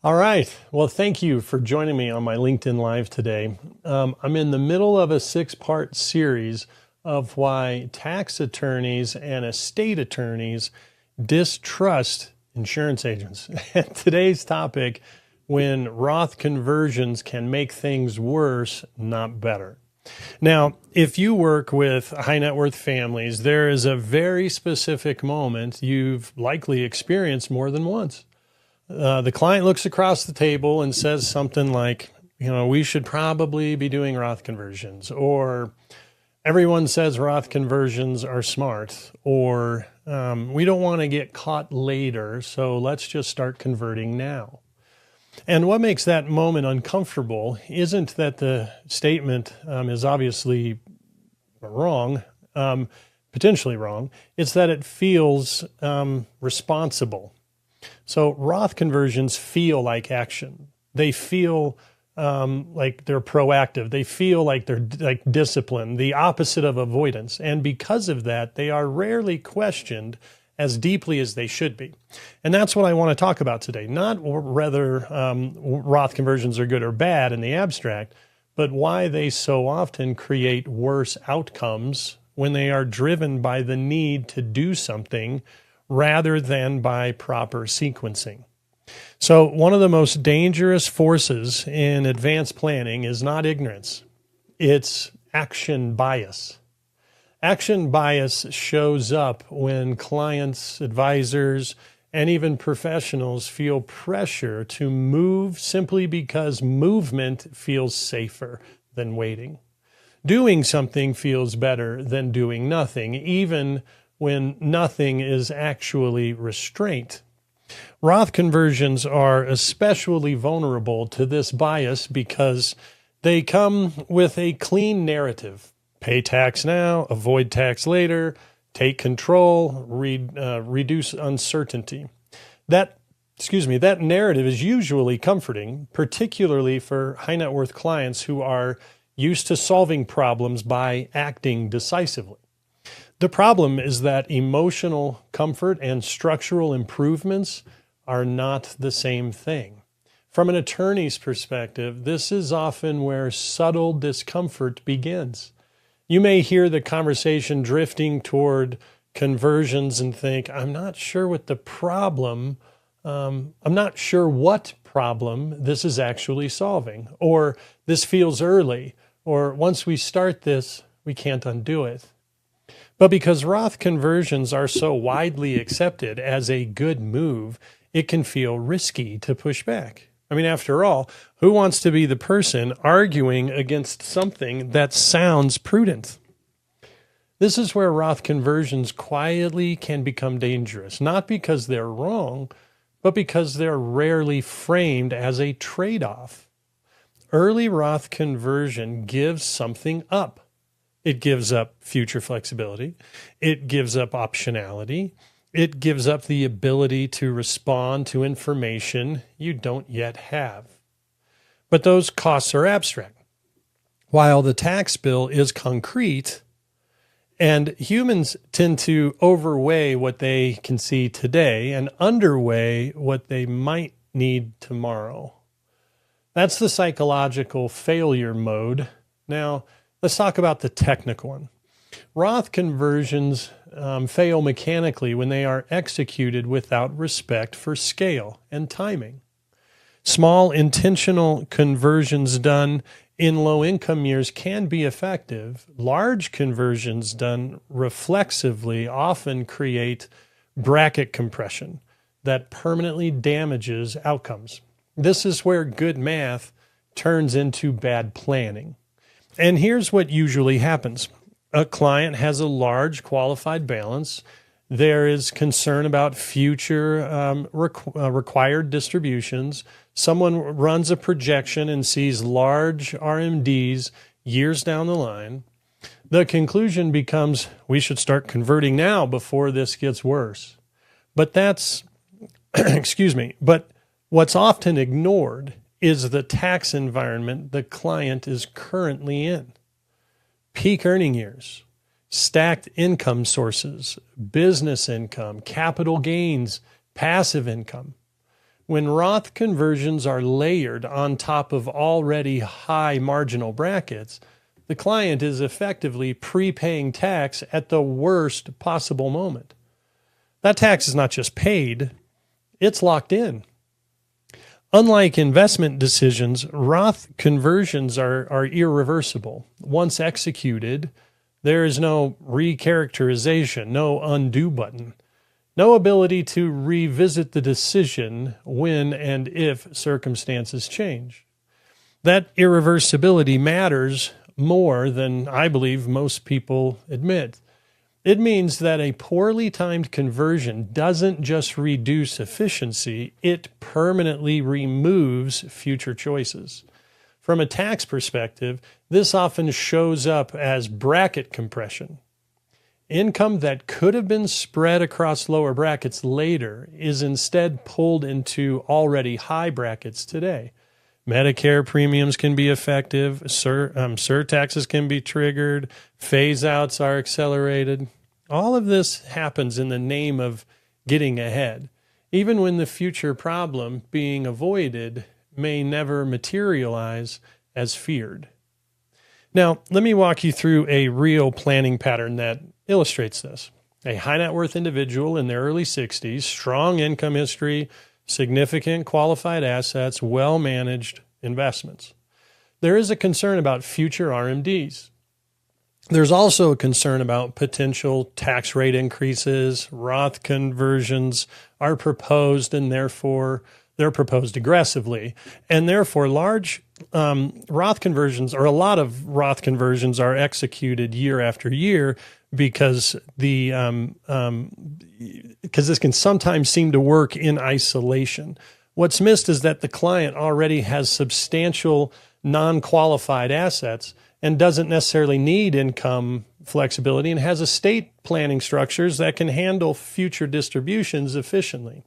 All right. Well, thank you for joining me on my LinkedIn Live today. I'm in the middle of a 6-part series of why tax attorneys and estate attorneys distrust insurance agents. And today's topic, when Roth conversions can make things worse, not better. Now, if you work with high net worth families, there is a very specific moment you've likely experienced more than once. The client looks across the table and says something like, we should probably be doing Roth conversions, or everyone says Roth conversions are smart, or we don't want to get caught later, so let's just start converting now. And what makes that moment uncomfortable isn't that the statement is obviously wrong, potentially wrong. It's that it feels responsible. So Roth conversions feel like action. They feel like they're proactive. They feel like they're like discipline, the opposite of avoidance. And because of that, they are rarely questioned as deeply as they should be. And that's what I want to talk about today. Not whether Roth conversions are good or bad in the abstract, but why they so often create worse outcomes when they are driven by the need to do something rather than by proper sequencing. So one of the most dangerous forces in advanced planning is not ignorance, it's action bias. Action bias shows up when clients, advisors, and even professionals feel pressure to move simply because movement feels safer than waiting. Doing something feels better than doing nothing, even when nothing is actually restraint. Roth conversions are especially vulnerable to this bias because they come with a clean narrative. Pay tax now, avoid tax later, take control, reduce uncertainty. That narrative is usually comforting, particularly for high net worth clients who are used to solving problems by acting decisively. The problem is that emotional comfort and structural improvements are not the same thing. From an attorney's perspective, this is often where subtle discomfort begins. You may hear the conversation drifting toward conversions and think, I'm not sure what problem this is actually solving, or this feels early, or once we start this, we can't undo it. But because Roth conversions are so widely accepted as a good move, it can feel risky to push back. I mean, after all, who wants to be the person arguing against something that sounds prudent? This is where Roth conversions quietly can become dangerous, not because they're wrong, but because they're rarely framed as a trade-off. Early Roth conversion gives something up. It gives up future flexibility. It gives up optionality. It gives up the ability to respond to information you don't yet have. But those costs are abstract, while the tax bill is concrete, and humans tend to overweigh what they can see today and underweigh what they might need tomorrow. That's the psychological failure mode. Now, let's talk about the technical one. Roth conversions fail mechanically when they are executed without respect for scale and timing. Small intentional conversions done in low-income years can be effective. Large conversions done reflexively often create bracket compression that permanently damages outcomes. This is where good math turns into bad planning. And here's what usually happens. A client has a large qualified balance. There is concern about future required distributions. Someone runs a projection and sees large RMDs years down the line. The conclusion becomes, we should start converting now before this gets worse. But that's, but what's often ignored is the tax environment the client is currently in. Peak earning years, stacked income sources, business income, capital gains, passive income. When Roth conversions are layered on top of already high marginal brackets, the client is effectively prepaying tax at the worst possible moment. That tax is not just paid, it's locked in. Unlike investment decisions, Roth conversions are irreversible. Once executed, there is no recharacterization, no undo button, no ability to revisit the decision when and if circumstances change. That irreversibility matters more than I believe most people admit. It means that a poorly timed conversion doesn't just reduce efficiency, it permanently removes future choices. From a tax perspective, this often shows up as bracket compression. Income that could have been spread across lower brackets later is instead pulled into already high brackets today. Medicare premiums can be effective, surtaxes can be triggered, phase-outs are accelerated. All of this happens in the name of getting ahead, even when the future problem being avoided may never materialize as feared. Now, let me walk you through a real planning pattern that illustrates this. A high net worth individual in their early 60s, strong income history, significant qualified assets, well-managed investments. There is a concern about future RMDs. There's also a concern about potential tax rate increases. Roth conversions are proposed, and therefore they're proposed aggressively. And therefore, Roth conversions, or a lot of Roth conversions, are executed year after year because this can sometimes seem to work in isolation. What's missed is that the client already has substantial non-qualified assets and doesn't necessarily need income flexibility and has estate planning structures that can handle future distributions efficiently.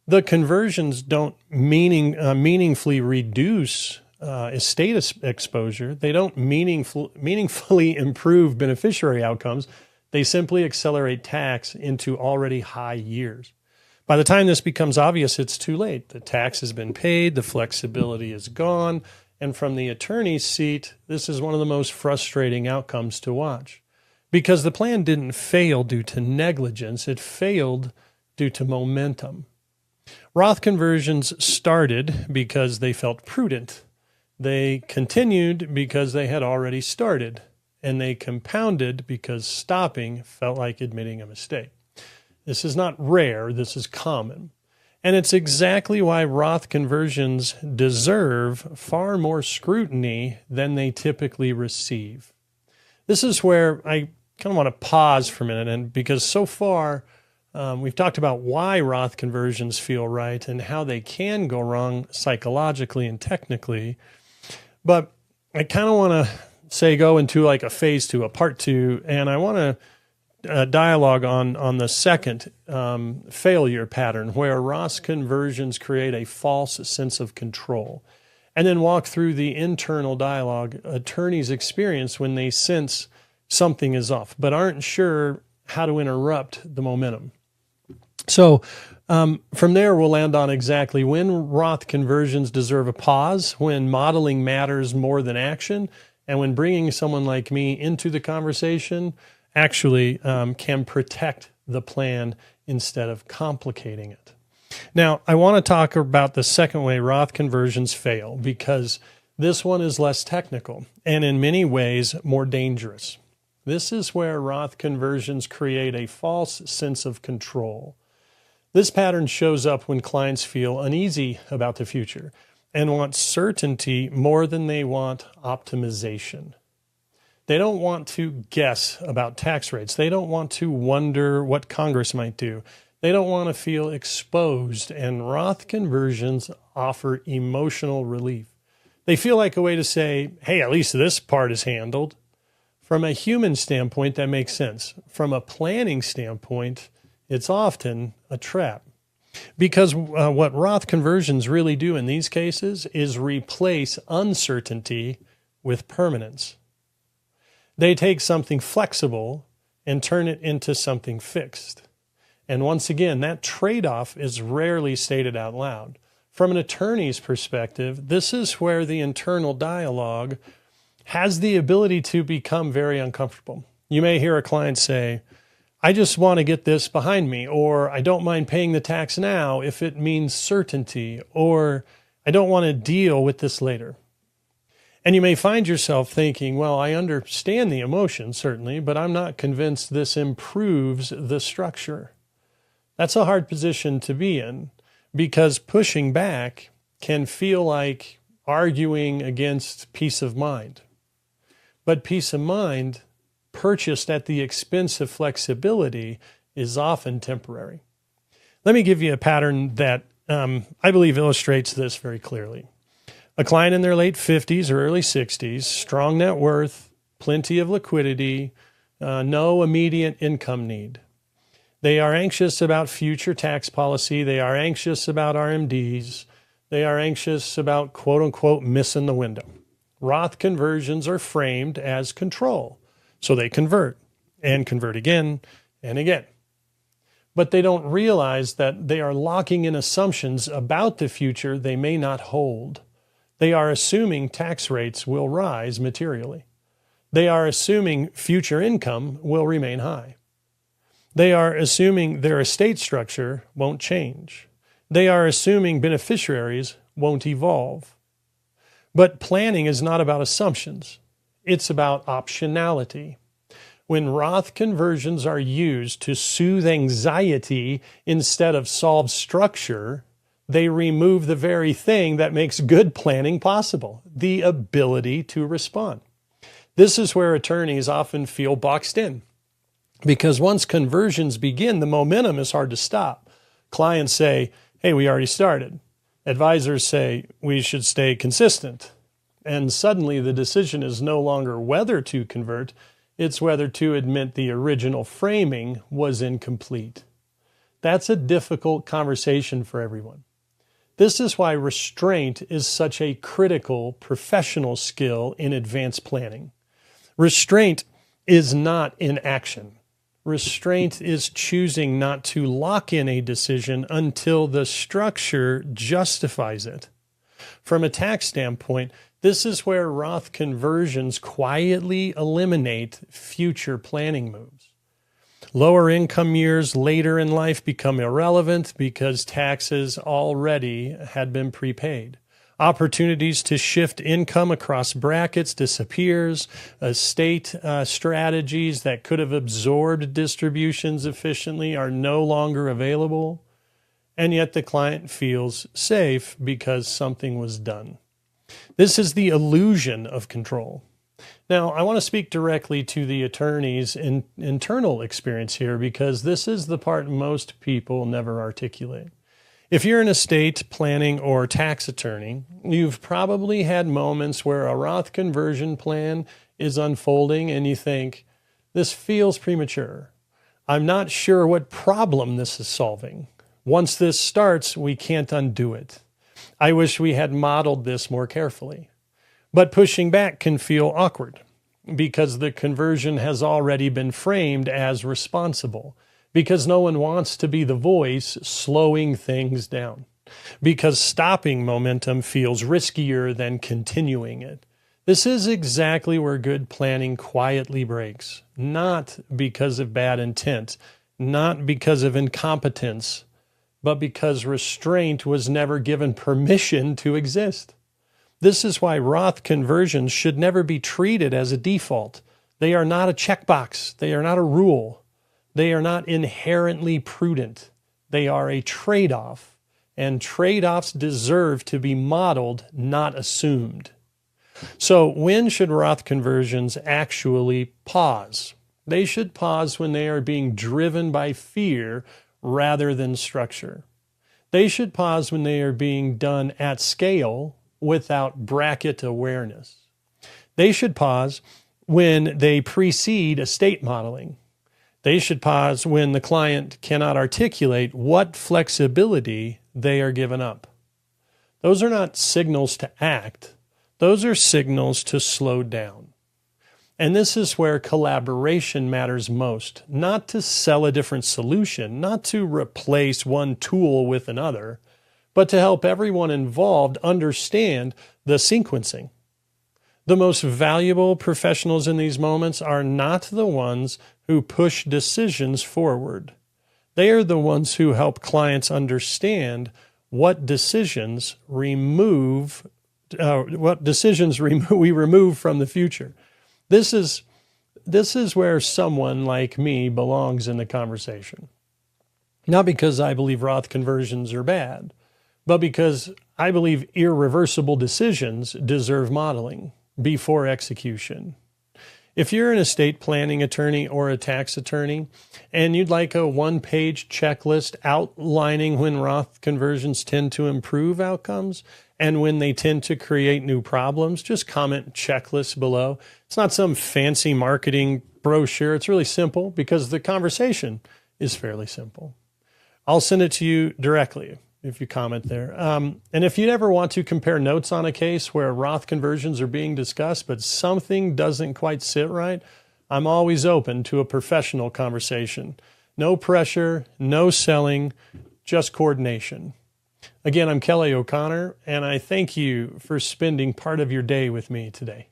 The conversions don't meaningfully reduce estate exposure. They don't meaningfully improve beneficiary outcomes. They simply accelerate tax into already high years. By the time this becomes obvious, it's too late. The tax has been paid, the flexibility is gone, and from the attorney's seat, this is one of the most frustrating outcomes to watch. Because the plan didn't fail due to negligence, it failed due to momentum. Roth conversions started because they felt prudent. They continued because they had already started. And they compounded because stopping felt like admitting a mistake. This is not rare, this is common. And it's exactly why Roth conversions deserve far more scrutiny than they typically receive. This is where I kind of want to pause for a minute, and because so far we've talked about why Roth conversions feel right and how they can go wrong psychologically and technically, but I kind of want to go into like a phase two, a part two, and I want to dialogue on the second failure pattern where Roth conversions create a false sense of control, and then walk through the internal dialogue attorneys experience when they sense something is off but aren't sure how to interrupt the momentum. So from there, we'll land on exactly when Roth conversions deserve a pause, when modeling matters more than action, and when bringing someone like me into the conversation actually can protect the plan instead of complicating it. Now, I want to talk about the second way Roth conversions fail, because this one is less technical and in many ways more dangerous. This is where Roth conversions create a false sense of control. This pattern shows up when clients feel uneasy about the future and want certainty more than they want optimization. They don't want to guess about tax rates. They don't want to wonder what Congress might do. They don't want to feel exposed, and Roth conversions offer emotional relief. They feel like a way to say, hey, at least this part is handled. From a human standpoint, that makes sense. From a planning standpoint, it's often a trap. Because what Roth conversions really do in these cases is replace uncertainty with permanence. They take something flexible and turn it into something fixed. And once again, that trade-off is rarely stated out loud. From an attorney's perspective, this is where the internal dialogue has the ability to become very uncomfortable. You may hear a client say, I just want to get this behind me, or I don't mind paying the tax now if it means certainty, or I don't want to deal with this later. And you may find yourself thinking, well, I understand the emotion, certainly, but I'm not convinced this improves the structure. That's a hard position to be in, because pushing back can feel like arguing against peace of mind. But peace of mind, purchased at the expense of flexibility, is often temporary. Let me give you a pattern that I believe illustrates this very clearly. A client in their late 50s or early 60s, strong net worth, plenty of liquidity, no immediate income need. They are anxious about future tax policy. They are anxious about RMDs. They are anxious about, quote unquote, missing the window. Roth conversions are framed as control. So they convert and convert again and again. But they don't realize that they are locking in assumptions about the future they may not hold. They are assuming tax rates will rise materially. They are assuming future income will remain high. They are assuming their estate structure won't change. They are assuming beneficiaries won't evolve. But planning is not about assumptions. It's about optionality. When Roth conversions are used to soothe anxiety instead of solve structure, they remove the very thing that makes good planning possible, the ability to respond. This is where attorneys often feel boxed in, because once conversions begin, the momentum is hard to stop. Clients say, hey, we already started. Advisors say, we should stay consistent. And suddenly the decision is no longer whether to convert, it's whether to admit the original framing was incomplete. That's a difficult conversation for everyone. This is why restraint is such a critical professional skill in advanced planning. Restraint is not inaction. Restraint is choosing not to lock in a decision until the structure justifies it. From a tax standpoint, this is where Roth conversions quietly eliminate future planning moves. Lower income years later in life become irrelevant because taxes already had been prepaid. Opportunities to shift income across brackets disappears. Estate strategies that could have absorbed distributions efficiently are no longer available. And yet the client feels safe because something was done. This is the illusion of control. Now, I want to speak directly to the attorney's internal experience here, because this is the part most people never articulate. If you're an estate planning or tax attorney, you've probably had moments where a Roth conversion plan is unfolding and you think, this feels premature. I'm not sure what problem this is solving. Once this starts, we can't undo it. I wish we had modeled this more carefully. But pushing back can feel awkward because the conversion has already been framed as responsible, because no one wants to be the voice slowing things down, because stopping momentum feels riskier than continuing it. This is exactly where good planning quietly breaks, not because of bad intent, not because of incompetence, but because restraint was never given permission to exist. This is why Roth conversions should never be treated as a default. They are not a checkbox. They are not a rule. They are not inherently prudent. They are a trade-off, and trade-offs deserve to be modeled, not assumed. So when should Roth conversions actually pause? They should pause when they are being driven by fear rather than structure. They should pause when they are being done at scale without bracket awareness. They should pause when they precede estate modeling. They should pause when the client cannot articulate what flexibility they are giving up. Those are not signals to act. Those are signals to slow down. And this is where collaboration matters most, not to sell a different solution, not to replace one tool with another, but to help everyone involved understand the sequencing. The most valuable professionals in these moments are not the ones who push decisions forward. They are the ones who help clients understand what decisions we remove from the future. This is where someone like me belongs in the conversation. Not because I believe Roth conversions are bad, but because I believe irreversible decisions deserve modeling before execution. If you're an estate planning attorney or a tax attorney and you'd like a one-page checklist outlining when Roth conversions tend to improve outcomes and when they tend to create new problems, just comment checklist below. It's not some fancy marketing brochure. It's really simple because the conversation is fairly simple. I'll send it to you directly if you comment there. And if you'd ever want to compare notes on a case where Roth conversions are being discussed, but something doesn't quite sit right, I'm always open to a professional conversation. No pressure, no selling, just coordination. Again, I'm Kelly O'Connor, and I thank you for spending part of your day with me today.